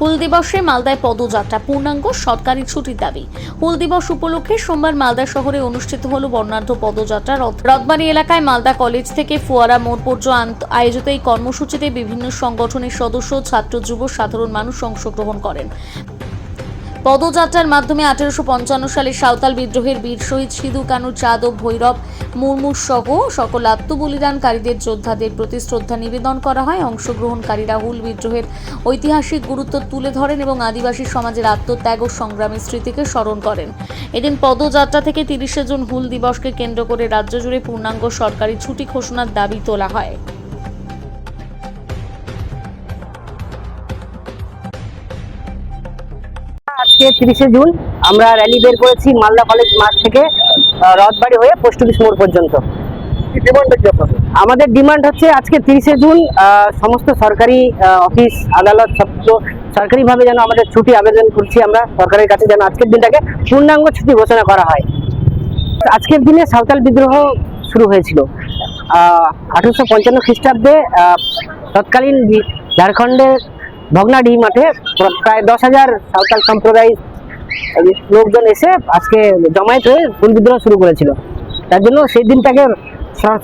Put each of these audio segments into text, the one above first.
হুল দিবসে মালদায় পদযাত্রা, পূর্ণাঙ্গ সরকারি ছুটির দাবি। হুল দিবস উপলক্ষে সোমবার মালদা শহরে অনুষ্ঠিত হল বর্ণাঢ্য পদযাত্রা। রথবাড়ি এলাকায় মালদা কলেজ থেকে ফোয়ারা মোড় পর্যন্ত আয়োজিত এই কর্মসূচিতে বিভিন্ন সংগঠনের সদস্য, ছাত্র, যুব, সাধারণ মানুষ অংশগ্রহণ করেন। পদযাত্রার মাধ্যমে 1855 সালে সাঁওতাল বিদ্রোহের বীর শহীদ সিধু কানু চাঁদ ও ভৈরব মুর্মু সহ সকল আত্মবলিদানকারীদের যোদ্ধাদের প্রতি শ্রদ্ধা নিবেদন করা হয়। অংশগ্রহণকারীরা হুল বিদ্রোহের ঐতিহাসিক গুরুত্ব তুলে ধরেন এবং আদিবাসী সমাজের আত্মত্যাগ ও সংগ্রামের স্মৃতিকে স্মরণ করেন। এদিন পদযাত্রা থেকে 30শে জুন হুল দিবসকে কেন্দ্র করে রাজ্য জুড়ে পূর্ণাঙ্গ সরকারি ছুটি ঘোষণার দাবি তোলা হয়। আজকে 30শে জুন আমরা র্যালি বের করেছি মালদা কলেজ মাঠ থেকে রথবাড়ি হয়ে পোস্ট অফিস মোড় পর্যন্ত। আমাদের ডিমান্ড হচ্ছে আজকে 30শে জুন সমস্ত সরকারি অফিস আদালত সব সরকারিভাবে যেন আমাদের ছুটি আবেদন করছি আমরা সরকারের কাছে, যেন আজকের দিনটাকে পূর্ণাঙ্গ ছুটি ঘোষণা করা হয়। আজকের দিনে সাঁওতাল বিদ্রোহ শুরু হয়েছিল 1855 খ্রিস্টাব্দে। তৎকালীন ঝাড়খণ্ডের ভগনাডি মাঠে প্রায় 10,000 সাঁওতাল সম্প্রদায় লোকজন এসে আজকে জমায়েত হয়ে হুল বিদ্রোহ শুরু করেছিল। তার জন্য সেই দিনটাকে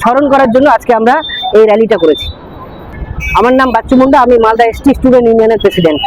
স্মরণ করার জন্য আজকে আমরা এই র্যালিটা করেছি। আমার নাম বাচ্চু মুন্ডা, আমি মালদা এসটি স্টুডেন্ট ইউনিয়নের প্রেসিডেন্ট।